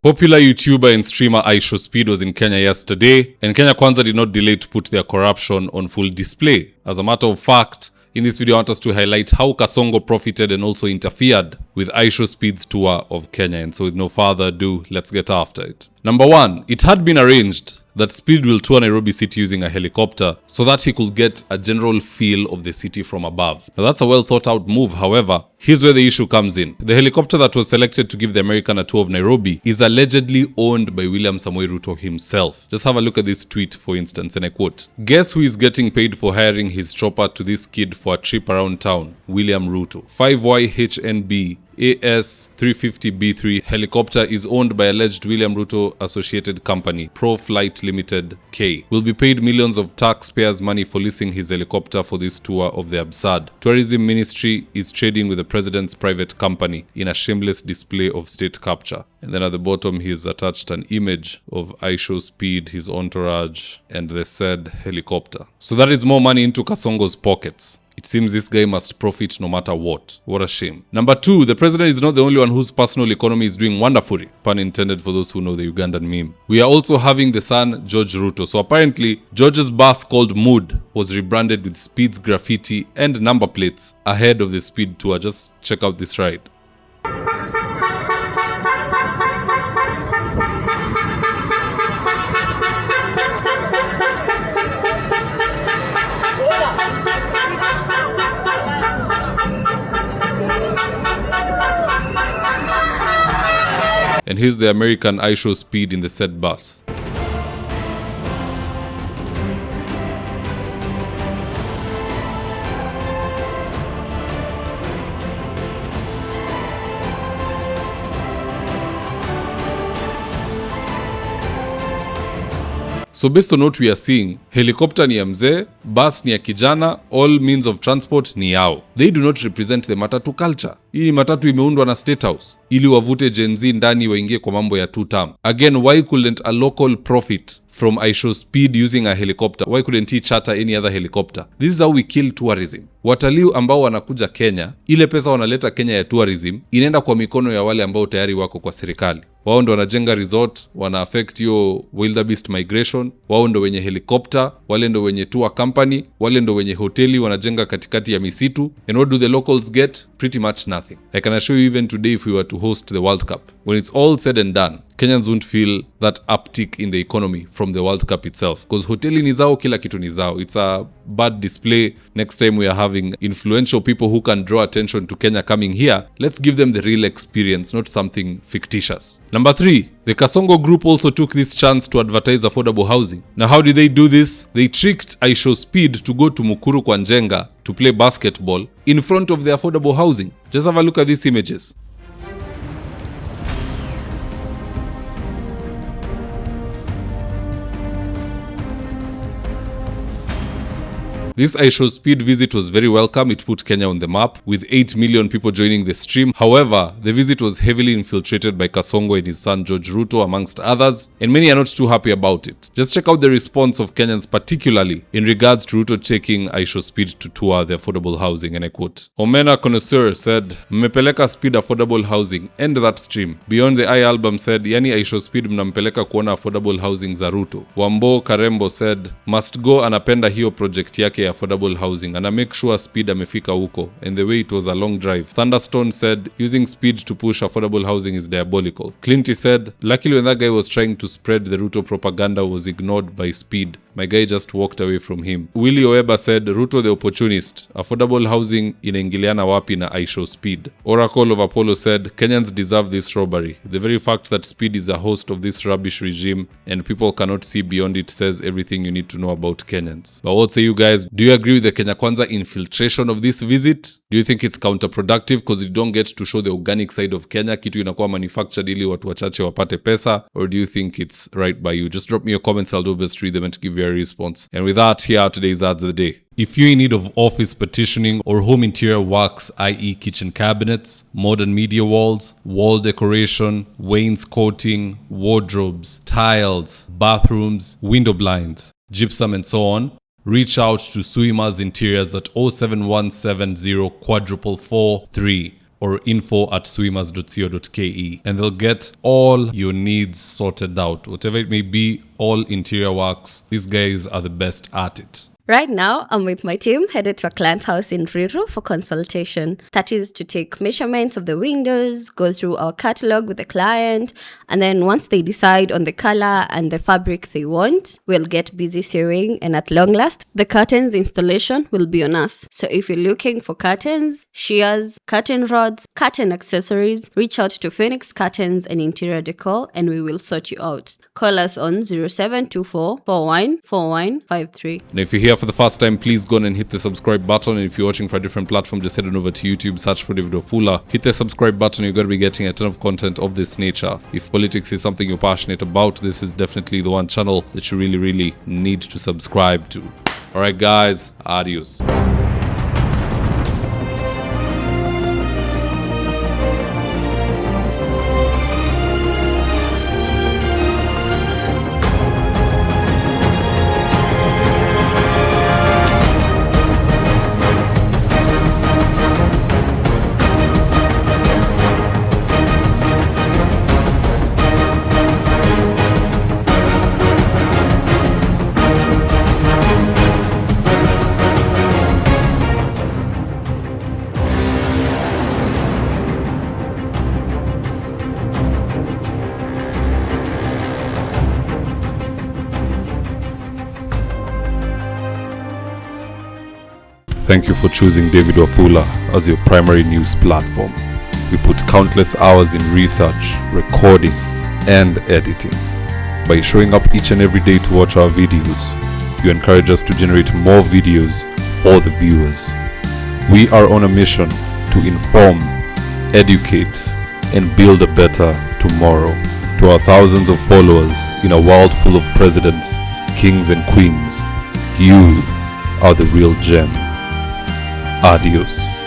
Popular YouTuber and streamer Ishowspeed was in Kenya yesterday, and Kenya Kwanza did not delay to put their corruption on full display. As a matter of fact, in this video I want us to highlight how Kasongo profited and also interfered with Ishowspeed'S tour of Kenya. And so with no further ado, let's get after it. Number 1, it had been arranged that Speed will tour Nairobi city using a helicopter so that he could get a general feel of the city from above. Now that's a well thought out move. However, here's where the issue comes in. The helicopter that was selected to give the American a tour of Nairobi is allegedly owned by William Samoei Ruto himself. Just have a look at this tweet, for instance, and I quote, "Guess who is getting paid for hiring his chopper to this kid for a trip around town? William Ruto. 5YHNB AS350B3 helicopter is owned by alleged William Ruto Associated Company, Pro Flight Limited K. Will be paid millions of taxpayers' money for leasing his helicopter for this tour of the absurd. Tourism Ministry is trading with the president's private company in a shameless display of state capture." And then at the bottom, he's attached an image of Ishowspeed, his entourage, and the said helicopter. So that is more money into Kasongo's pockets. It seems this guy must profit no matter what. What a shame. Number 2, the president is not the only one whose personal economy is doing wonderfully. Pun intended for those who know the Ugandan meme. We are also having the son, George Ruto. So apparently, George's bus called Mood was rebranded with Speed's graffiti and number plates ahead of the Speed tour. Just check out this ride. And here's the American Ishowspeed in the said bus. So based on what we are seeing, helicopter ni ya mzee, bus ni ya kijana, all means of transport ni yao. They do not represent the matatu culture. Hii ni matatu imeundwa na State House ili wavute Gen Z ndani waingie kwa mambo ya two term. Again, why couldn't a local profit from Ishowspeed using a helicopter? Why couldn't he charter any other helicopter? This is how we kill tourism. Watalii ambao wanakuja Kenya, ile pesa wanaleta Kenya ya tourism inaenda kwa mikono ya wale ambao tayari wako kwa serikali. Wao ndo wanajenga resort, wana affect hiyo wildebeest migration, wao ndo wenye helicopter, wale ndo wenye tour company, wale ndo wenye hoteli wanajenga katikati ya misitu. And what do the locals get? Pretty much nothing. I can assure you, even today if we were to host the World Cup, when it's all said and done, Kenyans won't feel that uptick in the economy from the World Cup itself. Because hoteli ni zao, kila kitu ni zao. It's a bad display. Next time we are having influential people who can draw attention to Kenya coming here, let's give them the real experience, not something fictitious. Number 3, the Kasongo group also took this chance to advertise affordable housing. Now how did they do this? They tricked Ishowspeed to go to Mukuru kwa Njenga to play basketball in front of the affordable housing. Just have a look at these images. This Ishowspeed visit was very welcome. It put Kenya on the map, with 8 million people joining the stream. However, the visit was heavily infiltrated by Kasongo and his son George Ruto, amongst others, and many are not too happy about it. Just check out the response of Kenyans, particularly in regards to Ruto taking Ishowspeed to tour the affordable housing, and I quote, "Omena Connoisseur said, mmepeleka Speed affordable housing, end that stream." Beyond the Eye album said, yani Ishowspeed mnampeleka kuona affordable housing za Ruto. Wambo Karembo said, must go anapenda hiyo project yake affordable housing and I make sure Speed amefika huko, and the way it was a long drive. Thunderstone said using Speed to push affordable housing is diabolical. Clinty said luckily when that guy was trying to spread the Ruto propaganda was ignored by Speed. My guy just walked away from him. Willie Oeba said Ruto the opportunist. Affordable housing inaingiliana wapi na Ishowspeed. Oracle of Apollo said Kenyans deserve this robbery. The very fact that Speed is a host of this rubbish regime and people cannot see beyond it says everything you need to know about Kenyans. But what say you guys? Do you agree with the Kenya Kwanza infiltration of this visit? Do you think it's counterproductive because you don't get to show the organic side of Kenya, kitu inakuwa manufactured ili watu wachache wapate pesa? Or do you think it's right by you? Just drop me your comments, I'll do best to read them and to give you a response. And with that, here are today's ads of the day. If you're in need of office partitioning or home interior works, i.e. kitchen cabinets, modern media walls, wall decoration, wainscoting, wardrobes, tiles, bathrooms, window blinds, gypsum and so on, reach out to Suima's Interiors at 07170 443 or info@swimmers.co.ke, and they'll get all your needs sorted out. Whatever it may be, all interior works, these guys are the best at it. Right now, I'm with my team headed to a client's house in Ruto for consultation. That is to take measurements of the windows, go through our catalog with the client, and then once they decide on the color and the fabric they want, we'll get busy sewing, and at long last, the curtains installation will be on us. So if you're looking for curtains, shears, curtain rods, curtain accessories, reach out to Phoenix Curtains and Interior Decor and we will sort you out. Call us on 0724 414153. Now, if you're here for the first time, please go on and hit the subscribe button. And if you're watching for a different platform, just head on over to YouTube, search for David Wafula, hit the subscribe button. You're going to be getting a ton of content of this nature. If politics is something you're passionate about, this is definitely the one channel that you really need to subscribe to. Alright guys, adios. Thank you for choosing David Wafula as your primary news platform. We put countless hours in research, recording, and editing. By showing up each and every day to watch our videos, you encourage us to generate more videos for the viewers. We are on a mission to inform, educate, and build a better tomorrow. To our thousands of followers in a world full of presidents, kings, and queens, you are the real gem. Adios.